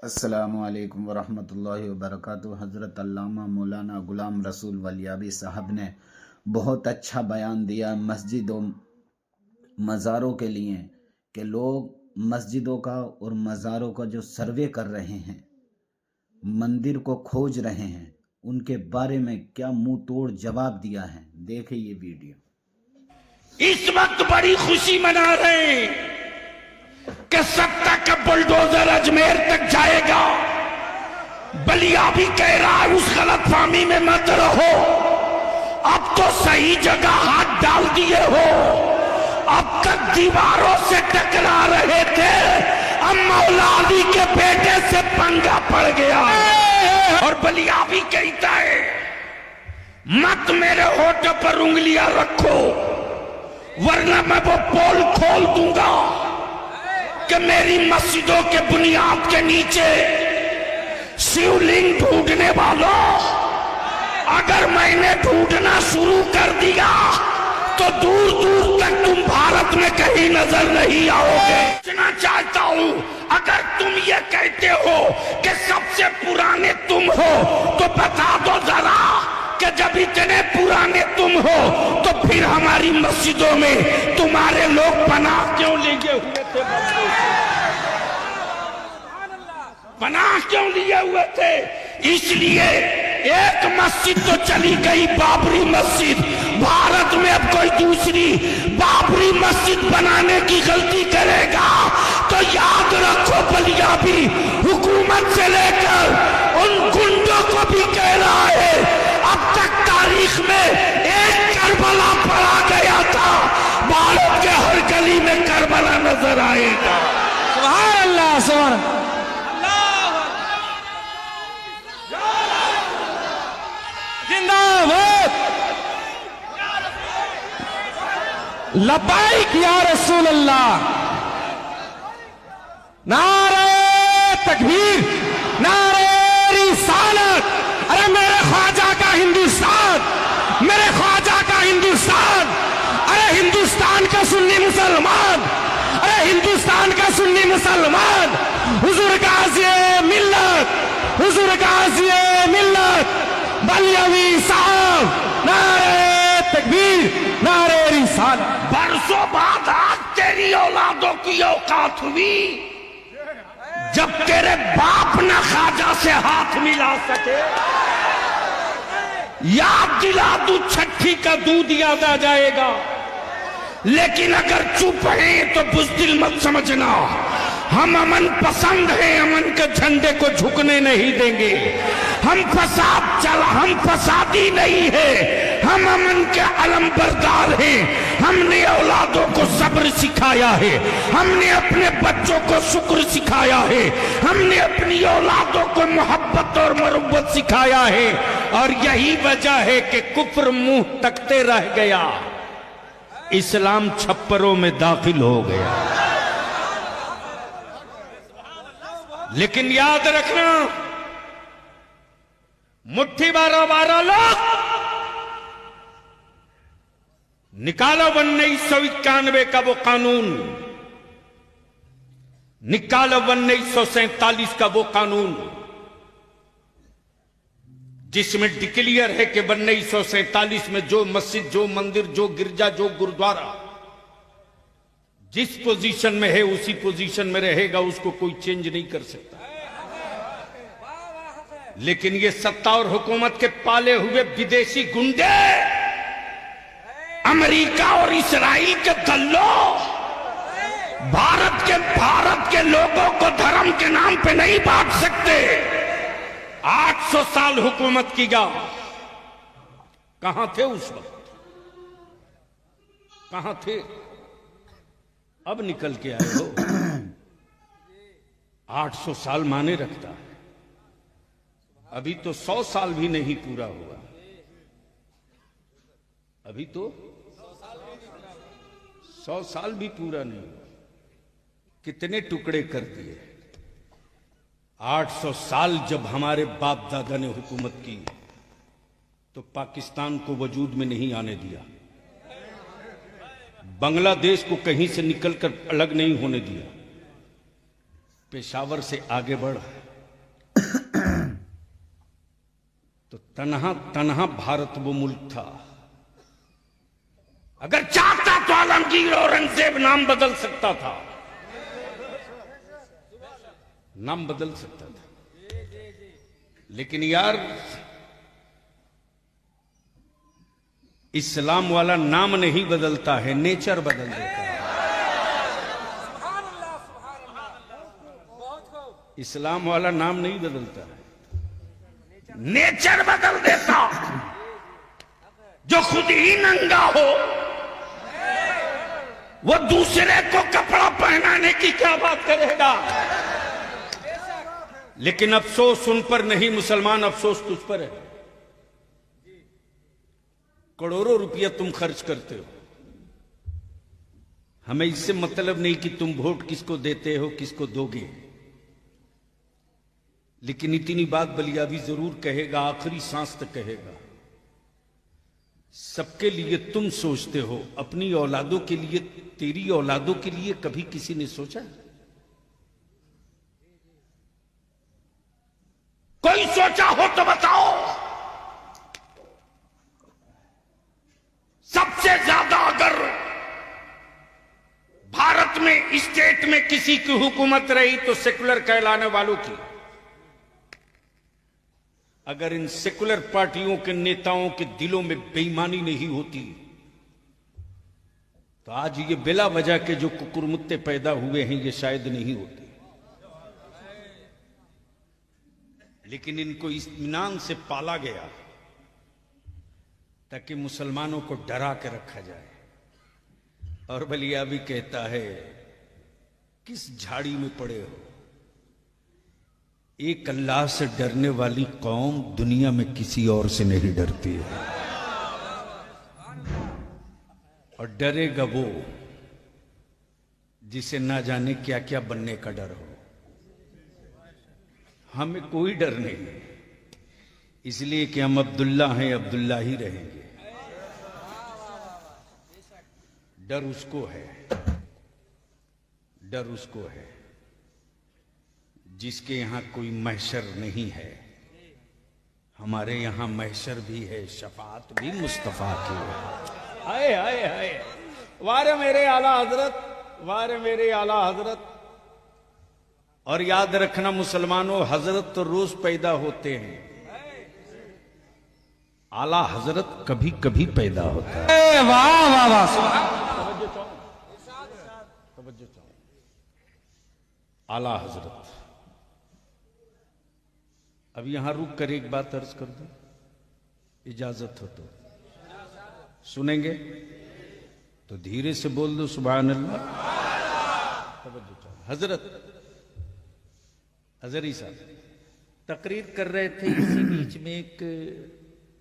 अस्सलामुअलैकुम वरहमतुल्लाहि वबरकातुहू। हज़रत अल्लामा मौलाना गुलाम रसूल वलियाबी साहब ने बहुत अच्छा बयान दिया मस्जिदों मज़ारों के लिए कि लोग मस्जिदों का और मज़ारों का जो सर्वे कर रहे हैं, मंदिर को खोज रहे हैं, उनके बारे में क्या मुंह तोड़ जवाब दिया है। देखें ये वीडियो। इस वक्त बड़ी खुशी मना रहे हैं कि सत्ता का बुलडोजर अजमेर तक जाएगा। बलिया भी कह रहा है उस गलतफहमी में मत रहो, अब तो सही जगह हाथ डाल दिए हो। अब तक दीवारों से टकरा रहे थे, अब मौला अली के बेटे से पंगा पड़ गया। और बलिया भी कहता है मत मेरे होठ पर उंगलियां रखो, वरना मैं वो पोल खोल दूंगा कि मेरी मस्जिदों के बुनियाद के नीचे शिवलिंग ढूंढने वालों, अगर मैंने ढूंढना शुरू कर दिया तो दूर दूर तक तुम भारत में कहीं नजर नहीं आओगे। पूछना चाहता हूं, अगर तुम ये कहते हो कि सबसे पुराने तुम हो तो बता दो जरा कि जब इतने पुराने तुम हो तो फिर हमारी मस्जिदों में तुम्हारे लोग पनाह क्यों लिए हुए थे? पनाह क्यों लिए हुए थे? इसलिए एक मस्जिद तो चली गई, बाबरी मस्जिद। भारत में अब कोई दूसरी बाबरी मस्जिद बनाने की गलती करेगा तो याद रखो बलिया भी हुकूमत से लेकर उन गुंडों को भी कह रहा है, अब तक तारीख में एक करबला पड़ा गया था, भारत के हर गली में करबला नजर आएगा। सुभान अल्लाह, सुभान अल्लाह। जिंदाबाद, लब्बाइक या रसूल अल्लाह। नारे तकबीर, नारे रिसालत। अरे मेरे ख्वाजा का हिंदुस्तान, मेरे ख्वाजा का हिंदुस्तान। अरे हिंदुस्तान का सुन्नी मुसलमान, अरे हिंदुस्तान का सुन्नी मुसलमान। हुजूर गाज़ी मिल्लत, हुजूर गाज़ी मिल्लत बलियावी साहब, नारे तकबीर, नारे रिसालत। बरसों बाद आज तेरी औलादों की औकात हुई जब तेरे बाप न ख्वाजा से हाथ मिला सके। याद दिला दू, छठी का दूध याद आ जाएगा। लेकिन अगर चुप है तो बुज़दिल मत समझना, हम अमन पसंद हैं, अमन के झंडे को झुकने नहीं देंगे। हम फसादी नहीं है, हम अमन के अलमबरदार हैं। हमने औलादों को सब्र सिखाया है, हमने अपने बच्चों को शुक्र सिखाया है, हमने अपनी औलादों को मोहब्बत और मरुब्बत सिखाया है। और यही वजह है कि कुफ्र मुंह तकते रह गया, इस्लाम छप्परों में दाखिल हो गया। लेकिन याद रखना, मुट्ठी 12 लोग निकालो 1991 का वो कानून, निकालो 1947 का वो कानून जिसमें डिक्लेयर है कि 1947 में जो मस्जिद, जो मंदिर, जो गिरजा, जो गुरुद्वारा जिस पोजीशन में है उसी पोजीशन में रहेगा, उसको कोई चेंज नहीं कर सकता। लेकिन ये सत्ता और हुकूमत के पाले हुए विदेशी गुंडे, अमेरिका और इस्राइल के दल्लों, भारत के लोगों को धर्म के नाम पे नहीं बांट सकते। 800 साल हुकूमत की गा, कहां थे उस वक्त? कहां थे? अब निकल के आए हो। 800 साल माने रखता है, अभी तो 100 साल भी नहीं पूरा हुआ। अभी तो 100 साल भी पूरा नहीं हुआ, कितने टुकड़े कर दिए। 800 साल जब हमारे बाप दादा ने हुकूमत की तो पाकिस्तान को वजूद में नहीं आने दिया, बांग्लादेश को कहीं से निकलकर अलग नहीं होने दिया, पेशावर से आगे बढ़ तो तन्हा तन्हा भारत वो मुल्क था। अगर चाहता तो आलमगीर औरंगजेब नाम बदल सकता था, नाम बदल सकता था, लेकिन यार इस्लाम वाला नाम नहीं बदलता है, नेचर बदल देता है। इस्लाम वाला नाम नहीं बदलता है, नेचर बदल देता। जो खुद ही नंगा हो वो दूसरे को कपड़ा पहनाने की क्या बात करेगा। लेकिन अफसोस उन पर नहीं मुसलमान, अफसोस तुझ पर है। करोड़ों रुपया तुम खर्च करते हो, हमें इससे मतलब नहीं कि तुम वोट किसको देते हो, किसको दोगे। लेकिन इतनी बात बलियाबी जरूर कहेगा, आखिरी सांस तक कहेगा। सबके लिए तुम सोचते हो, अपनी औलादों के लिए, तेरी औलादों के लिए कभी किसी ने सोचा? कोई सोचा हो तो बताओ। सबसे ज्यादा अगर भारत में स्टेट में किसी की हुकूमत रही तो सेकुलर कहलाने वालों की। अगर इन सेकुलर पार्टियों के नेताओं के दिलों में बेईमानी नहीं होती तो आज ये बिला वजह के जो कुकुरमुत्ते पैदा हुए हैं ये शायद नहीं होते। लेकिन इनको इत्मीनान से पाला गया ताकि मुसलमानों को डरा के रखा जाए। और बलिया भी कहता है, किस झाड़ी में पड़े हो। एक अल्लाह से डरने वाली कौम दुनिया में किसी और से नहीं डरती है। और डरेगा वो जिसे ना जाने क्या क्या बनने का डर हो। हमें कोई डर नहीं, इसलिए कि हम अब्दुल्ला हैं, अब्दुल्ला ही रहेंगे। डर उसको है, डर उसको है जिसके यहां कोई महशर नहीं है। हमारे यहां महशर भी है, शफाअत भी मुस्तफा की है। आए आए आए, वारे मेरे आला हजरत, वारे मेरे आला हजरत। और याद रखना मुसलमानों, हजरत तो रोज पैदा होते हैं, आला हजरत कभी कभी पैदा होता है। वाह वाह वाह, तवज्जो चाहो। आला हजरत। अब यहां रुक कर एक बात अर्ज कर दूं, इजाजत हो तो सुनेंगे? तो धीरे से बोल दो सुभान अल्लाह। तवज्जो चाहो। हजरत हजरी साहब तकरीर कर रहे थे, इसी बीच में एक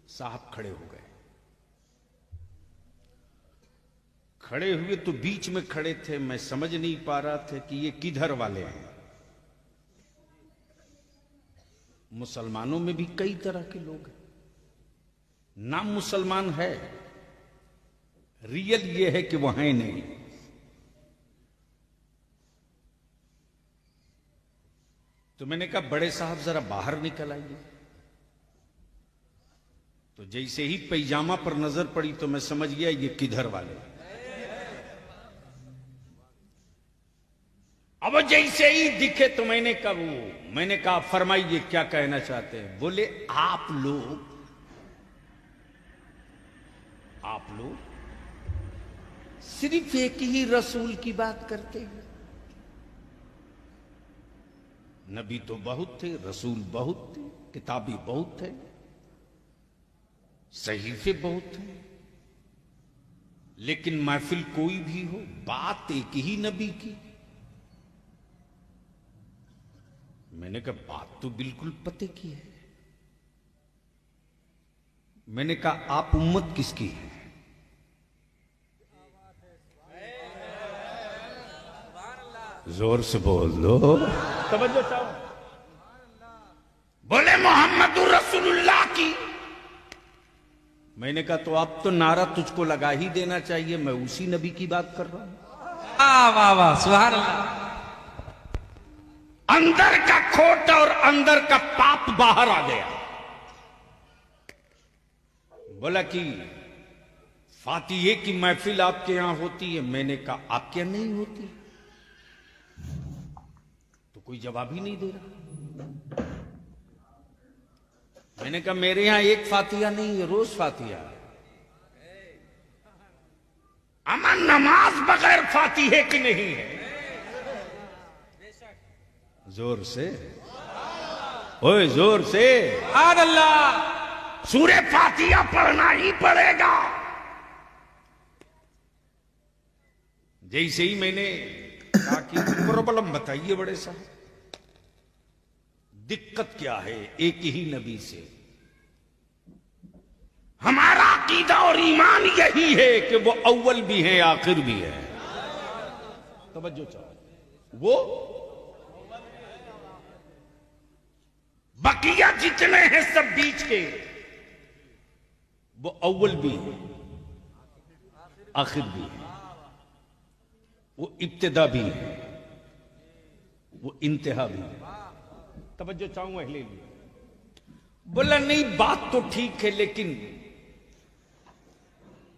साहब खड़े हो गए। खड़े हुए तो बीच में खड़े थे, मैं समझ नहीं पा रहा था कि ये किधर वाले हैं। मुसलमानों में भी कई तरह के लोग हैं, नाम मुसलमान है, रियल ये है कि वह है नहीं। तो मैंने कहा बड़े साहब जरा बाहर निकल आइए। तो जैसे ही पैजामा पर नजर पड़ी तो मैं समझ गया ये किधर वाले। अब जैसे ही दिखे तो मैंने कहा फरमाइए क्या कहना चाहते हैं। बोले आप लोग सिर्फ एक ही रसूल की बात करते हैं। नबी तो बहुत थे, रसूल बहुत थे, किताबी बहुत थे, सहीफे बहुत थे, लेकिन महफिल कोई भी हो, बात एक ही नबी की। मैंने कहा बात तो बिल्कुल पते की है। मैंने कहा आप उम्मत किसकी है? जोर से बोल दो, तवज्जो चाहो। बोले मोहम्मद रसूलुल्लाह की। मैंने कहा तो अब तो नारा तुझको लगा ही देना चाहिए, मैं उसी नबी की बात कर रहा हूं। वाह वाह, सुभान अल्लाह। अंदर का खोट और अंदर का पाप बाहर आ गया। बोला कि फातिहे की महफिल आपके यहां होती है। मैंने कहा आपके यहां नहीं होती। तो कोई जवाब ही नहीं दे रहा। मैंने कहा मेरे यहां एक फातिहा नहीं है, रोज फातिहा है। अमन नमाज बगैर फातिहे की नहीं है। जोर से, ओए जोर से, सुभान अल्लाह। सूरे फातिहा पढ़ना ही पड़ेगा। जैसे ही मैंने कहा कि प्रॉब्लम बताइए बड़े साहब, दिक्कत क्या है एक ही नबी से? हमारा अकीदा और ईमान यही है कि वो अव्वल भी है आखिर भी है। तवज्जो चाहो, वो बकिया जितने हैं सब बीच के, वो अव्वल भी है आखिर भी है, वो इब्तिदा भी है, वो इंतहा भी है। तवज्जो चाहूंगा अहले लिए। बोला नहीं बात तो ठीक है, लेकिन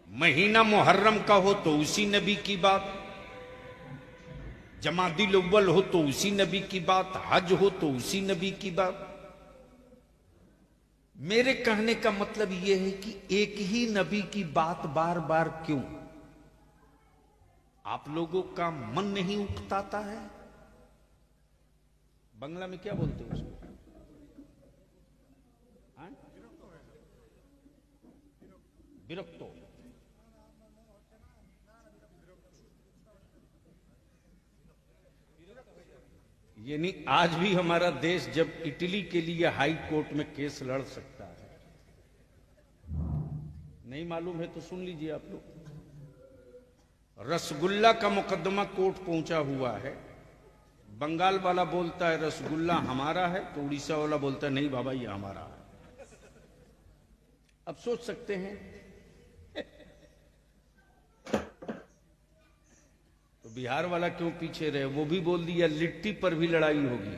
महीना मुहर्रम का हो तो उसी नबी की बात, जमादिल अव्वल हो तो उसी नबी की बात, हज हो तो उसी नबी की बात। मेरे कहने का मतलब यह है कि एक ही नबी की बात बार बार क्यों? आप लोगों का मन नहीं उकताता है? बंगला में क्या बोलते हो उसको? हाँ? विरक्तो। यानी आज भी हमारा देश जब इटली के लिए हाई कोर्ट में केस लड़ सकता है, नहीं मालूम है तो सुन लीजिए आप लोग। रसगुल्ला का मुकदमा कोर्ट पहुंचा हुआ है। बंगाल वाला बोलता है रसगुल्ला हमारा है, तो उड़ीसा वाला बोलता है नहीं बाबा ये हमारा है। अब सोच सकते हैं तो बिहार वाला क्यों पीछे रहे? वो भी बोल दिया लिट्टी पर भी लड़ाई होगी।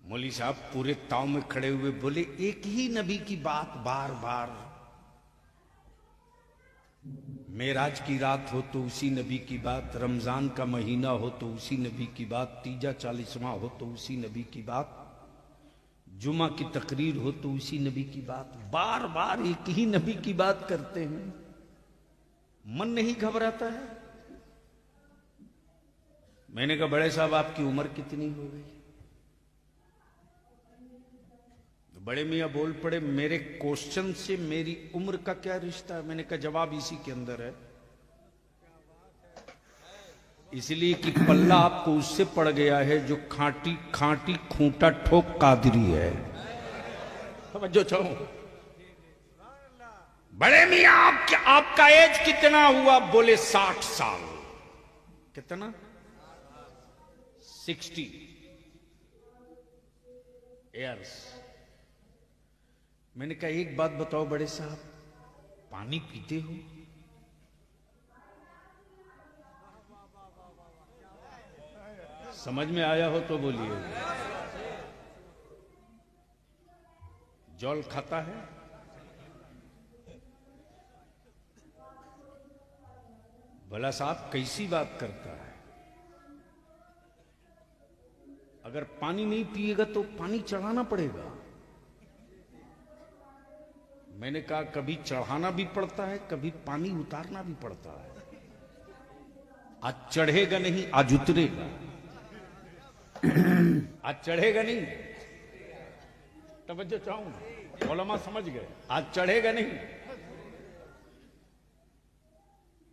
मौली साहब पूरे ताव में खड़े हुए बोले एक ही नबी की बात बार बार। मेराज की रात हो तो उसी नबी की बात, रमजान का महीना हो तो उसी नबी की बात, तीजा 40वां हो तो उसी नबी की बात, जुमा की तकरीर हो तो उसी नबी की बात। बार बार एक ही नबी की बात करते हैं। मन नहीं घबराता है? मैंने कहा बड़े साहब आपकी उम्र कितनी हो गई? तो बड़े मियां बोल पड़े मेरे क्वेश्चन से मेरी उम्र का क्या रिश्ता है? मैंने कहा जवाब इसी के अंदर है, इसलिए कि पल्ला आपको उससे पड़ गया है जो खाटी खाटी खूंटा ठोक कादरी है। समझो चाहूं बड़े मियां आपका एज कितना हुआ? बोले 60 साल। कितना? 60 इयर्स। मैंने कहा एक बात बताओ बड़े साहब, पानी पीते हो? समझ में आया हो तो बोलिए। जल खाता है? भला साहब कैसी बात करता है? अगर पानी नहीं पिएगा तो पानी चढ़ाना पड़ेगा। मैंने कहा कभी चढ़ाना भी पड़ता है, कभी पानी उतारना भी पड़ता है। आज चढ़ेगा नहीं, आज उतरेगा। आज चढ़ेगा नहीं, तवज्जो चाहूंगा, उलमा समझ गए। आज चढ़ेगा नहीं।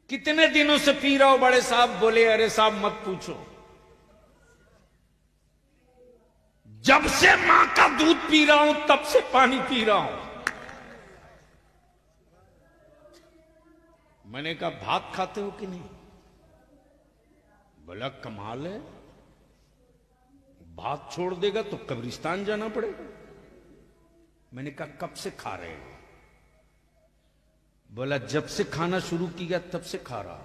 कितने दिनों से पी रहा हो बड़े साहब? बोले अरे साहब मत पूछो, जब से मां का दूध पी रहा हूं तब से पानी पी रहा हूं। मैंने कहा भात खाते हो कि नहीं? बोला कमाल है, भात छोड़ देगा तो कब्रिस्तान जाना पड़ेगा। मैंने कहा कब से खा रहे हो? बोला जब से खाना शुरू किया तब से खा रहा।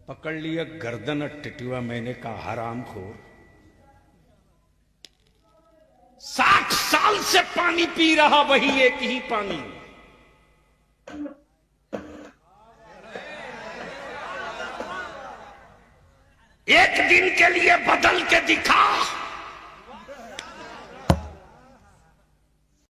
पकड़ लिया गर्दन और टिटुआ। मैंने कहा हराम खोर, 60 साल से पानी पी रहा वही एक ही पानी। एक दिन के लिए बदल के दिखा।